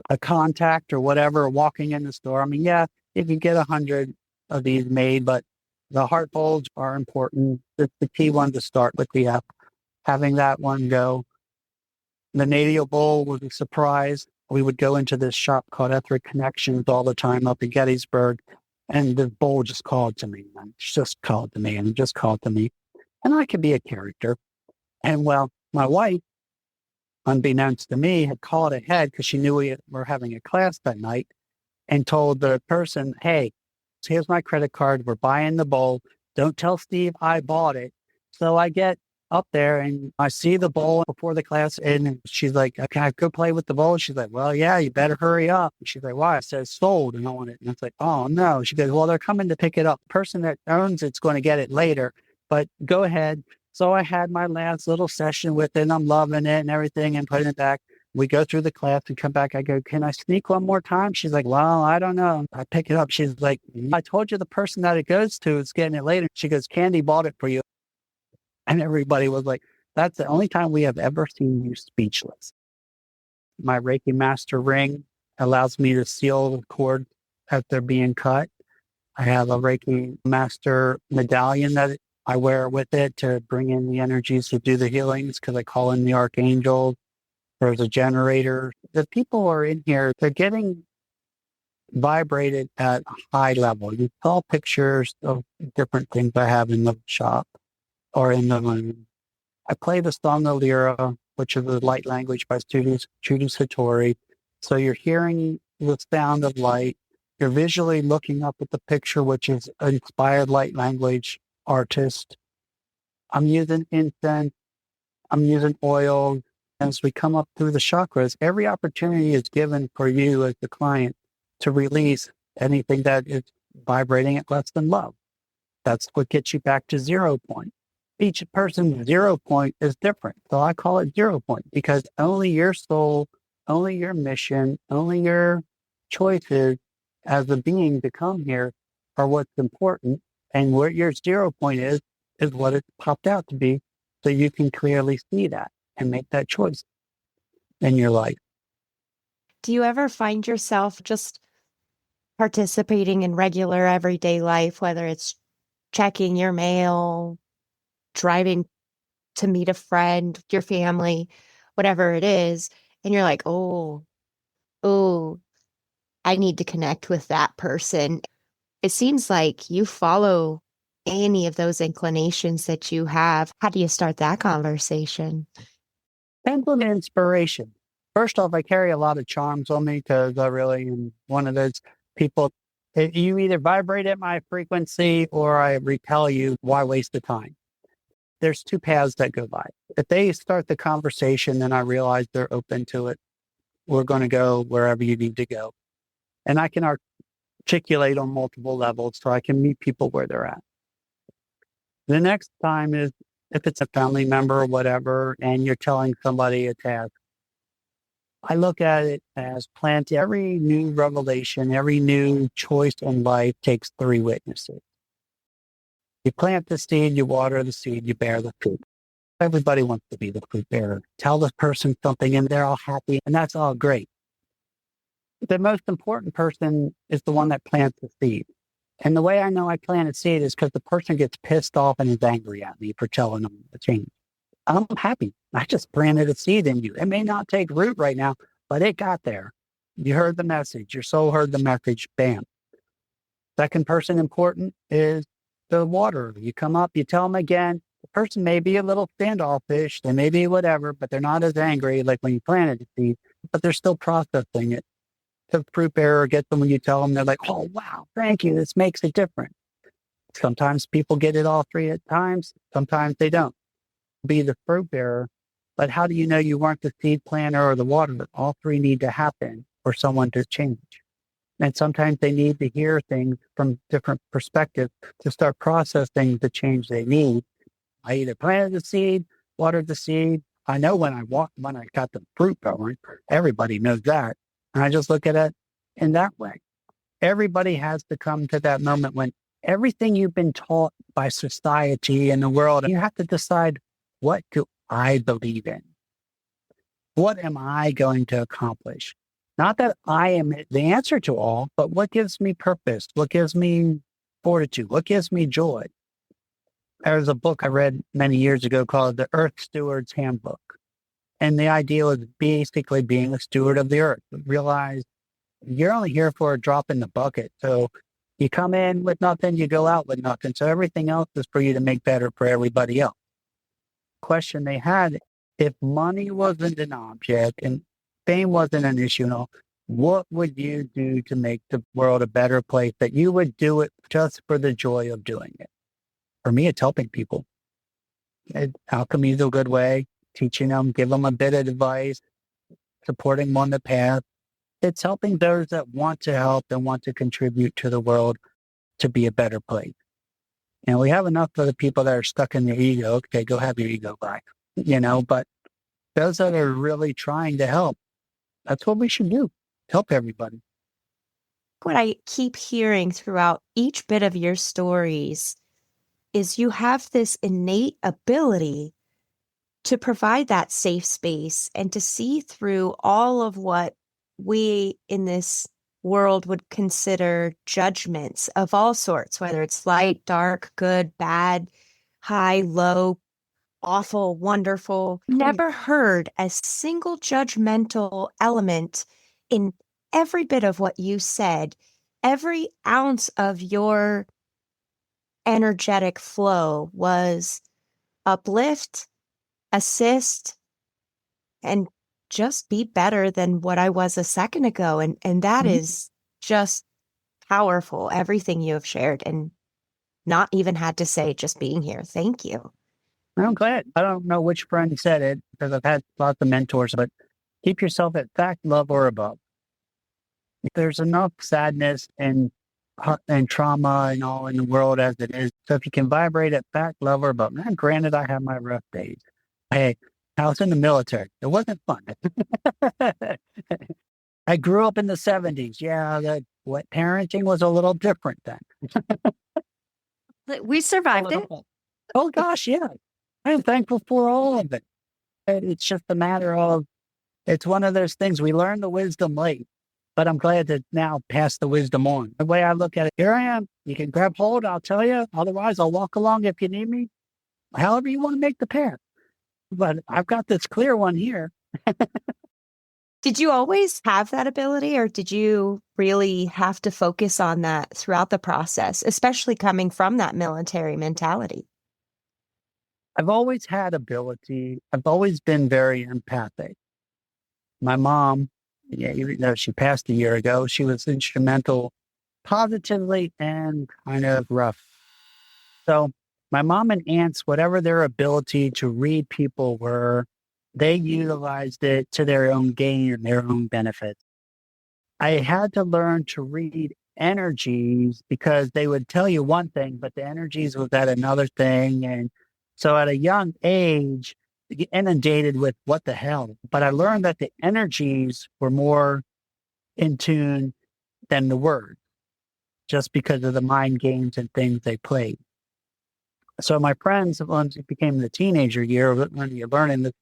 a contact or whatever, walking in the store. I mean, yeah, you can get 100 of these made, but the heart bowls are important. It's the key one to start with the app. Having that one go. The nadial bowl was a surprise. We would go into this shop called Etheric Connections all the time up in Gettysburg, and the bowl just called to me. And it just called to me and it just called to me. And I could be a character. And well, my wife, unbeknownst to me, had called ahead because she knew we were having a class that night and told the person, hey, here's my credit card. We're buying the bowl. Don't tell Steve I bought it. So I get up there and I see the bowl before the class and she's like, can I go play with the bowl? She's like, well, yeah, you better hurry up. And she's like, why? I said, sold and I want it. And it's like, oh, no. She goes, well, they're coming to pick it up. The person that owns it's going to get it later, but go ahead. So I had my last little session with it and I'm loving it and everything and putting it back. We go through the class and come back. I go, can I sneak one more time? She's like, well, I don't know. I pick it up. She's like, I told you the person that it goes to is getting it later. She goes, Candy bought it for you. And everybody was like, that's the only time we have ever seen you speechless. My Reiki Master ring allows me to seal the cord as they're being cut. I have a Reiki Master medallion that I wear with it to bring in the energies to do the healings because I call in the archangels. There's a generator. The people are in here, they're getting vibrated at a high level. You saw pictures of different things I have in the shop or in the room. I play the song Alira, which is the light language by Judy Satori. So you're hearing the sound of light. You're visually looking up at the picture, which is an inspired light language artist. I'm using incense. I'm using oil. As we come up through the chakras, every opportunity is given for you as the client to release anything that is vibrating at less than love. That's what gets you back to 0 point. Each person's 0 point is different. So I call it 0 point because only your soul, only your mission, only your choices as a being to come here are what's important. And what your 0 point is what it popped out to be. So you can clearly see that and make that choice in your life. Do you ever find yourself just participating in regular everyday life, whether it's checking your mail, driving to meet a friend, your family, whatever it is, and you're like, oh, I need to connect with that person. It seems like you follow any of those inclinations that you have. How do you start that conversation? Depends on the inspiration. First off, I carry a lot of charms on me because I really am one of those people. You either vibrate at my frequency or I repel you. Why waste the time? There's two paths that go by. If they start the conversation, then I realize they're open to it. We're going to go wherever you need to go. And I can articulate on multiple levels so I can meet people where they're at. The next time is if it's a family member or whatever, and you're telling somebody a task. I look at it as plant. Every new revelation, every new choice in life takes 3 witnesses. You plant the seed, you water the seed, you bear the fruit. Everybody wants to be the fruit bearer. Tell the person something and they're all happy and that's all great. The most important person is the one that plants the seed. And the way I know I plant a seed is because the person gets pissed off and is angry at me for telling them to change. I'm happy. I just planted a seed in you. It may not take root right now, but it got there. You heard the message. Your soul heard the message. Bam. Second person important is the water. You come up, you tell them again. The person may be a little standoffish. They may be whatever, but they're not as angry like when you planted the seed, but they're still processing it. The fruit bearer gets them when you tell them, they're like, oh, wow, thank you. This makes a difference. Sometimes people get it all three at times. Sometimes they don't. Be the fruit bearer. But how do you know you weren't the seed planter or the water? All three need to happen for someone to change. And sometimes they need to hear things from different perspectives to start processing the change they need. I either planted the seed, watered the seed. I know when I got the fruit going, everybody knows that. And I just look at it in that way. Everybody has to come to that moment when everything you've been taught by society and the world, you have to decide, what do I believe in? What am I going to accomplish? Not that I am the answer to all, but what gives me purpose? What gives me fortitude? What gives me joy? There's a book I read many years ago called The Earth Steward's Handbook. And the idea was basically being a steward of the earth. Realize you're only here for a drop in the bucket. So you come in with nothing, you go out with nothing. So everything else is for you to make better for everybody else. Question they had, if money wasn't an object and fame wasn't an issue, what would you do to make the world a better place, that you would do it just for the joy of doing it? For me, it's helping people. Alchemy is a good way, teaching them, give them a bit of advice, supporting them on the path. It's helping those that want to help and want to contribute to the world to be a better place. And we have enough of the people that are stuck in their ego. Okay, go have your ego back, but those that are really trying to help, that's what we should do. Help everybody. What I keep hearing throughout each bit of your stories is you have this innate ability to provide that safe space and to see through all of what we in this world would consider judgments of all sorts, whether it's light, dark, good, bad, high, low, awful, wonderful. Never heard a single judgmental element in every bit of what you said. Every ounce of your energetic flow was uplift, assist, and just be better than what I was a second ago. And that is just powerful, everything you have shared, and not even had to say, just being here. Thank you. I'm glad. I don't know which friend said it because I've had lots of mentors, but keep yourself at fact, love, or above. There's enough sadness and trauma and all in the world as it is. So if you can vibrate at fact, love, or above. Now, granted, I have my rough days. Hey, I was in the military. It wasn't fun. I grew up in the 70s. Yeah, what parenting was a little different then. We survived it. Oh, gosh, yeah. I'm thankful for all of it. It's just a matter of, it's one of those things. We learn the wisdom late, but I'm glad to now pass the wisdom on. The way I look at it, here I am. You can grab hold, I'll tell you. Otherwise, I'll walk along if you need me. However you want to make the path. But I've got this clear one here. Did you always have that ability, or did you really have to focus on that throughout the process, especially coming from that military mentality? I've always had ability. I've always been very empathic. My mom, even though she passed a year ago, she was instrumental positively and kind of rough. So my mom and aunts, whatever their ability to read people were, they utilized it to their own gain and their own benefit. I had to learn to read energies because they would tell you one thing, but the energies was at another thing. And so at a young age, you get inundated with what the hell. But I learned that the energies were more in tune than the words, just because of the mind games and things they played. So my friends, once it became the teenager year, when you're learning this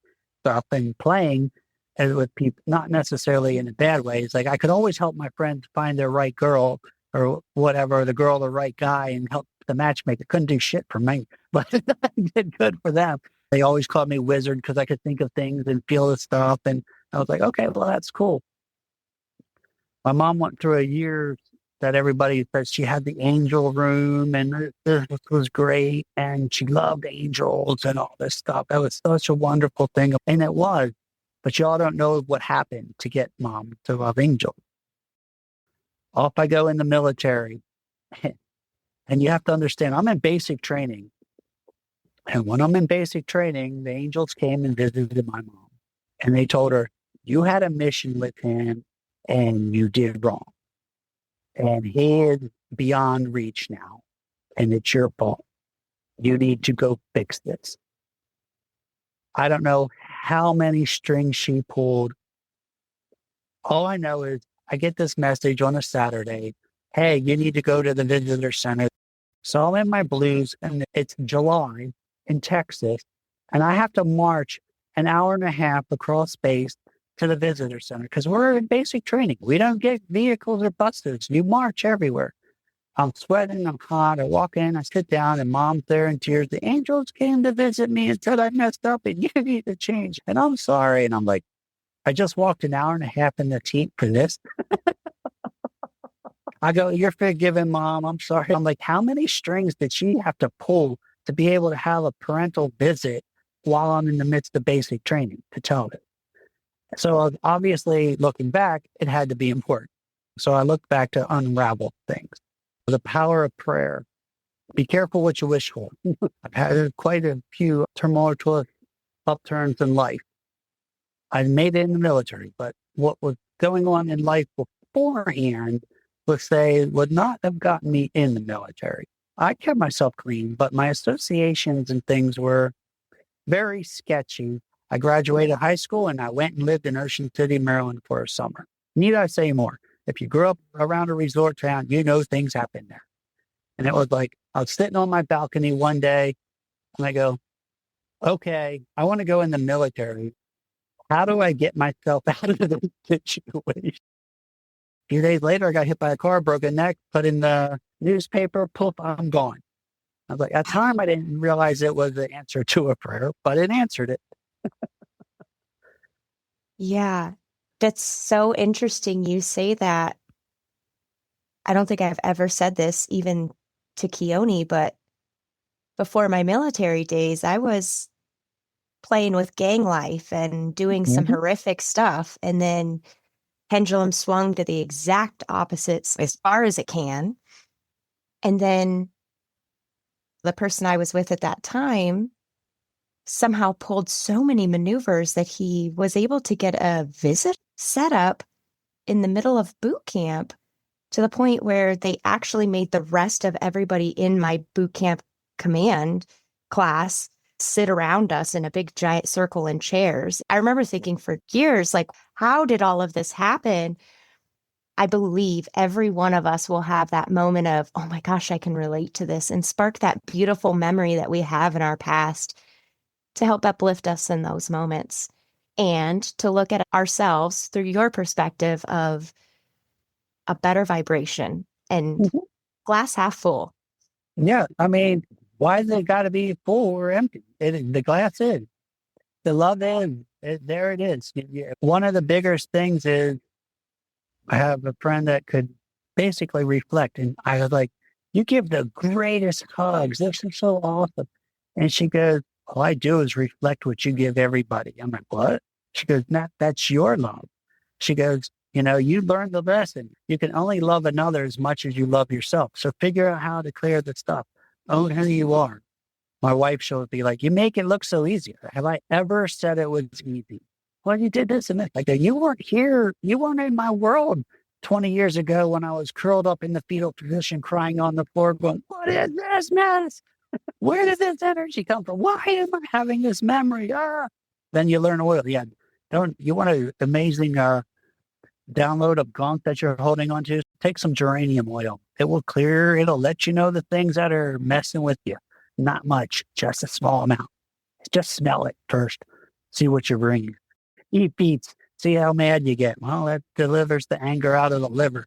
stuff and playing, and with people, not necessarily in a bad way. It's like I could always help my friends find their right girl or whatever, the girl, the right guy, and help the matchmaker. Couldn't do shit for me, but I did good for them. They always called me wizard because I could think of things and feel the stuff. And I was like, okay, well, that's cool. My mom went through a year that everybody said she had the angel room and this was great. And she loved angels and all this stuff. That was such a wonderful thing. And it was, but y'all don't know what happened to get mom to love angels. Off I go in the military. And you have to understand, I'm in basic training. And when I'm in basic training, the angels came and visited my mom. And they told her, you had a mission with him and you did wrong. And he is beyond reach now. And it's your fault. You need to go fix this. I don't know how many strings she pulled. All I know is I get this message on a Saturday. Hey, you need to go to the visitor center. So I'm in my blues and it's July in Texas. And I have to march an hour and a half across space to the visitor center because we're in basic training. We don't get vehicles or buses. You march everywhere. I'm sweating. I'm hot. I walk in. I sit down and mom's there in tears. The angels came to visit me and said I messed up and you need to change. And I'm sorry. And I'm like, I just walked an hour and a half in the heat for this. I go, you're forgiven, Mom. I'm sorry. I'm like, how many strings did she have to pull to be able to have a parental visit while I'm in the midst of basic training to tell it? So obviously, looking back, it had to be important. So I looked back to unravel things. The power of prayer. Be careful what you wish for. I've had quite a few tumultuous upturns in life. I made it in the military, but what was going on in life beforehand would not have gotten me in the military. I kept myself clean, but my associations and things were very sketchy. I graduated high school and I went and lived in Ocean City, Maryland for a summer. Need I say more? If you grew up around a resort town, you know things happen there. And it was like, I was sitting on my balcony one day and I go, okay, I want to go in the military. How do I get myself out of this situation? A few days later, I got hit by a car, broke a neck, put in the newspaper, poof, I'm gone. I was like, at the time, I didn't realize it was the answer to a prayer, but it answered it. Yeah, that's so interesting you say that. I don't think I've ever said this even to Keone, but before my military days, I was playing with gang life and doing some horrific stuff. And then pendulum swung to the exact opposites as far as it can. And then the person I was with at that time somehow pulled so many maneuvers that he was able to get a visit set up in the middle of boot camp to the point where they actually made the rest of everybody in my boot camp command class sit around us in a big giant circle in chairs. I remember thinking for years, like, how did all of this happen? I believe every one of us will have that moment of, oh my gosh, I can relate to this, and spark that beautiful memory that we have in our past to help uplift us in those moments and to look at ourselves through your perspective of a better vibration and glass half full. Yeah. I mean, why has it got to be full or empty? The glass is. The love is. There it is. One of the biggest things is I have a friend that could basically reflect. And I was like, you give the greatest hugs. This is so awesome. And she goes, all I do is reflect what you give everybody. I'm like, what? She goes, that's your love. She goes, you learned the lesson. You can only love another as much as you love yourself. So figure out how to clear the stuff. Own who you are. My wife, she'll be like, you make it look so easy. Have I ever said it was easy? Well, you did this and that. Like, you weren't here. You weren't in my world 20 years ago when I was curled up in the fetal position, crying on the floor, going, what is this mess? Where did this energy come from? Why am I having this memory? Then you learn oil. Yeah. You want an amazing download of gunk that you're holding on to? Take some geranium oil. It will clear. It'll let you know the things that are messing with you. Not much, just a small amount. Just smell it first. See what you're bringing. Eat beets. See how mad you get. Well, that delivers the anger out of the liver.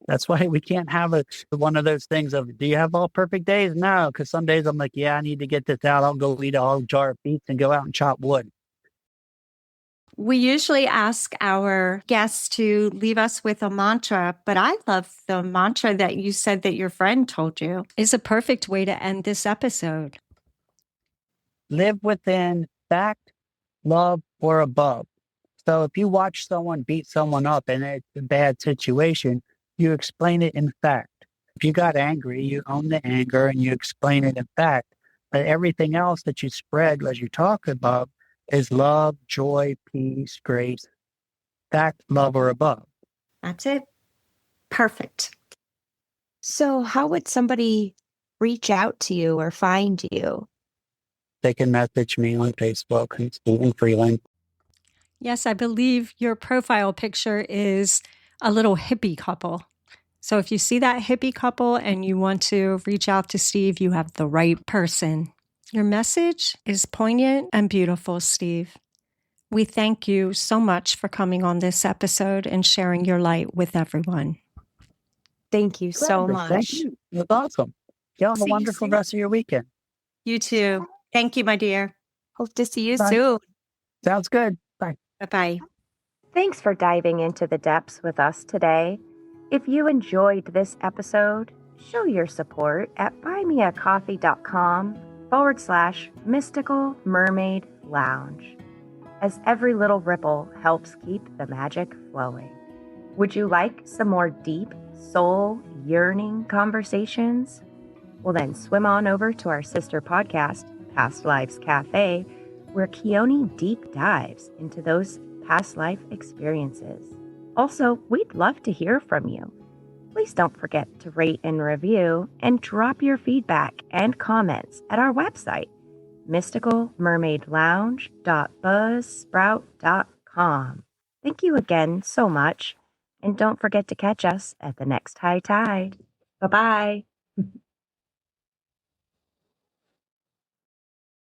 That's why we can't have one of those things of, do you have all perfect days? No, because some days I'm like, yeah, I need to get this out. I'll go eat a whole jar of beets and go out and chop wood. We usually ask our guests to leave us with a mantra, but I love the mantra that you said that your friend told you is a perfect way to end this episode. Live within fact, love, or above. So if you watch someone beat someone up and it's a bad situation, you explain it in fact. If you got angry, you own the anger and you explain it in fact. But everything else that you spread as you talk about is love, joy, peace, grace, fact, love, or above. That's it. Perfect. So how would somebody reach out to you or find you? They can message me on Facebook and Steve Freeland. Yes, I believe your profile picture is a little hippie couple. So if you see that hippie couple and you want to reach out to Steve, you have the right person. Your message is poignant and beautiful, Steve. We thank you so much for coming on this episode and sharing your light with everyone. Thank you so much. Thank you. It was awesome. You have a wonderful rest of your weekend. You too. Thank you, my dear. Hope to see you Bye. soon. Sounds good. Bye. Bye-bye. Thanks for diving into the depths with us today. If you enjoyed this episode, show your support at buymeacoffee.com/mystical mermaid lounge, as every little ripple helps keep the magic flowing. Would you like some more deep, soul yearning conversations? Well, then swim on over to our sister podcast, Past Lives Cafe, where Keone deep dives into those past life experiences. Also, we'd love to hear from you. Please don't forget to rate and review and drop your feedback and comments at our website, mysticalmermaidlounge.buzzsprout.com. Thank you again so much, and don't forget to catch us at the next high tide. Bye-bye.